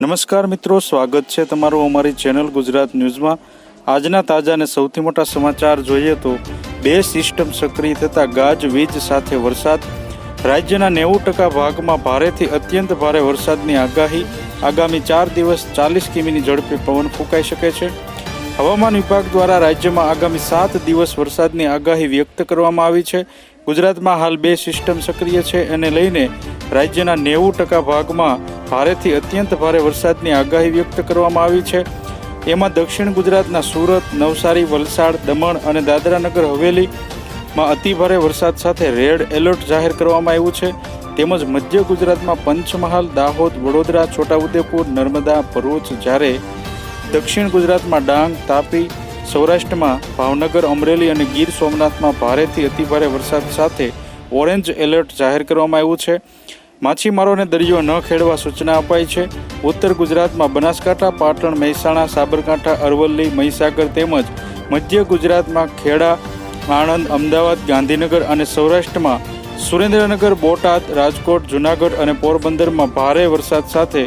નમસ્કાર મિત્રો, સ્વાગત છે તમારું અમારી ચેનલ ગુજરાત ન્યૂઝમાં। આજના તાજા અને સૌથી મોટા સમાચાર જોઈએ તો બે સિસ્ટમ સક્રિય થતા ગાજવીજ સાથે વરસાદ। રાજ્યના 90% ભાગમાં ભારેથી અત્યંત ભારે વરસાદની આગાહી। આગામી 4 દિવસ 40 કિમીની ઝડપે પવન ફૂંકાઈ શકે છે। હવામાન વિભાગ દ્વારા રાજ્યમાં આગામી 7 દિવસ વરસાદની આગાહી વ્યક્ત કરવામાં આવી છે। ગુજરાતમાં હાલ બે સિસ્ટમ સક્રિય છે, એને લઈને રાજ્યના 90% ભાગમાં ભારેથી અત્યંત ભારે વરસાદની આગાહી વ્યક્ત કરવામાં આવી છે। એમાં દક્ષિણ ગુજરાતના સુરત, નવસારી, વલસાડ, દમણ અને દાદરાનગર હવેલીમાં અતિભારે વરસાદ સાથે રેડ એલર્ટ જાહેર કરવામાં આવ્યું છે। તેમજ મધ્ય ગુજરાતમાં પંચમહાલ, દાહોદ, વડોદરા, છોટાઉદેપુર, નર્મદા, ભરૂચ, જ્યારે દક્ષિણ ગુજરાતમાં ડાંગ, તાપી, સૌરાષ્ટ્રમાં ભાવનગર, અમરેલી અને ગીર સોમનાથમાં ભારેથી અતિભારે વરસાદ સાથે ઓરેન્જ એલર્ટ જાહેર કરવામાં આવ્યું છે। માછીમારોને દરિયો ન ખેડવા સૂચના અપાઈ છે। ઉત્તર ગુજરાતમાં બનાસકાંઠા, પાટણ, મહેસાણા, સાબરકાંઠા, અરવલ્લી, મહીસાગર તેમજ મધ્ય ગુજરાતમાં ખેડા, આણંદ, અમદાવાદ, ગાંધીનગર અને સૌરાષ્ટ્રમાં સુરેન્દ્રનગર, બોટાદ, રાજકોટ, જૂનાગઢ અને પોરબંદરમાં ભારે વરસાદ સાથે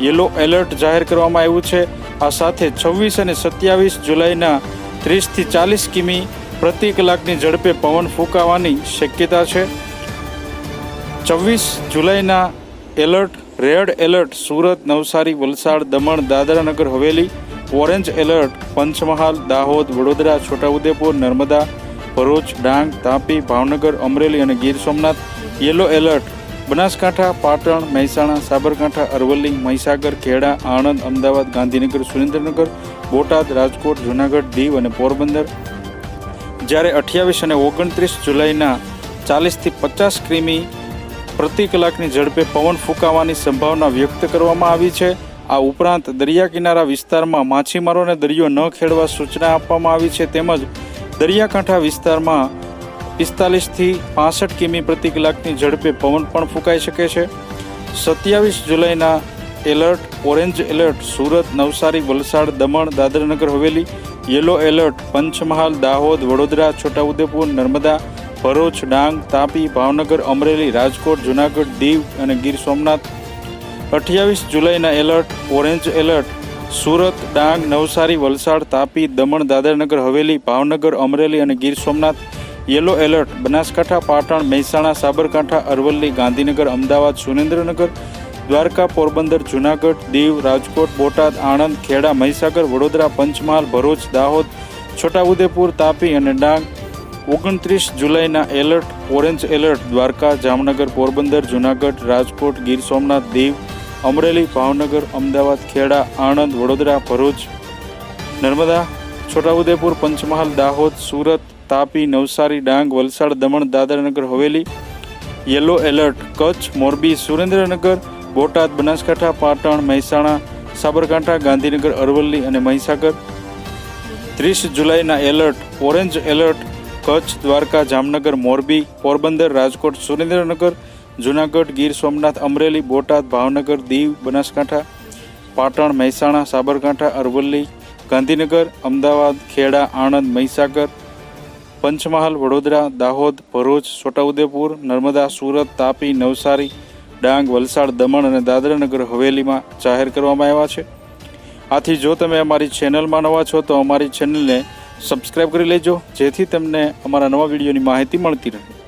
યલો એલર્ટ જાહેર કરવામાં આવ્યું છે। આ સાથે 26 અને 27 જુલાઈના 30 થી 40 કિમી પ્રતિ કલાકની ઝડપે પવન ફૂંકાવાની શક્યતા છે। 24 જુલાઈના alert red alert Surat, Navsari, Valsad, Daman, Dadra Nagar Haveli, orange alert Panchmahal, Dahod, Vadodara, Chhota Udepur, Narmada, Bharuch, Dang, Tapi, Bhavnagar, Amreli અને ગીર સોમનાથ, યલો એલર્ટ બનાસકાંઠા, પાટણ, મહેસાણા, સાબરકાંઠા, અરવલ્લી, મહીસાગર, ખેડા, આણંદ, અમદાવાદ, ગાંધીનગર, સુરેન્દ્રનગર, બોટાદ, રાજકોટ, જૂનાગઢ, દીવ અને પોરબંદર, જ્યારે 28 અને 29 જુલાઈના 40 થી 50 કિમી પ્રતિ કલાકની ઝડપે પવન ફૂંકાવાની સંભાવના વ્યક્ત કરવામાં આવી છે। આ ઉપરાંત દરિયા કિનારા વિસ્તારમાં માછીમારોને દરિયો ન ખેડવા સૂચના આપવામાં આવી છે। તેમજ દરિયાકાંઠા વિસ્તારમાં 45 થી 65 કિમી પ્રતિ કલાકની ઝડપે પવન પણ ફૂંકાઈ શકે છે। 27 જુલાઈના alert orange alert Surat, Navsari, Valsad, Daman, Dadra Nagar Haveli, yellow alert Panchmahal, Dahod, Vadodara, Chhota Udepur, Narmada, Bharuch, Dang, Tapi, Bhavnagar, Amreli, Rajkot, Junagadh, Diu અને ગીર સોમનાથ। 28 જુલાઈના alert orange alert Surat, Dang, Navsari, Valsad, Tapi, Daman, Dadra Nagar Haveli, Bhavnagar, Amreli અને ગીર સોમનાથ, યલો એલર્ટ બનાસકાંઠા, પાટણ, મહેસાણા, સાબરકાંઠા, અરવલ્લી, ગાંધીનગર, અમદાવાદ, સુરેન્દ્રનગર, દ્વારકા, પોરબંદર, જૂનાગઢ, દીવ, રાજકોટ, બોટાદ, આણંદ, ખેડા, મહીસાગર, વડોદરા, પંચમહાલ, ભરૂચ, દાહોદ, છોટાઉદેપુર, તાપી અને ડાંગ। 29 જુલાઈના alert orange alert Dwarka, Jamnagar, Porbandar, Junagadh, Rajkot, Gir Somnath, Diu, Amreli, Bhavnagar, Ahmedabad, Kheda, Anand, Vadodara, Bharuch, Narmada, Chhota Udepur, Panchmahal, Dahod, Surat, Tapi, Navsari, Dang, Valsad, Daman, Dadra Nagar Haveli, yellow alert Kutch, Morbi, Surendranagar, Botad, Banaskantha, Patan, Mehsana, Sabarkantha, Gandhinagar, Aravalli અને મહીસાગર। 30 જુલાઈના alert orange alert Kutch, Dwarka, Jamnagar, Morbi, Porbandar, Rajkot, Surendranagar, Junagadh, Gir Somnath, Amreli, Botad, Bhavnagar, Diu, Banaskantha, Patan, Mehsana, Sabarkantha, Aravalli, Gandhinagar, Ahmedabad, Kheda, Anand, Mahisagar, Panchmahal, Vadodara, Dahod, Bharuch, Chhota Udepur, Narmada, Surat, Tapi, Navsari, Dang, Valsad, Daman અને દાદરાનગર હવેલીમાં જાહેર કરવામાં આવ્યા છે। આથી જો તમે અમારી ચેનલમાં નવા છો તો અમારી ચેનલને સબસ્ક્રાઈબ કરી લેજો, જેથી તમને અમારા નવા વિડીયોની માહિતી મળતી રહે।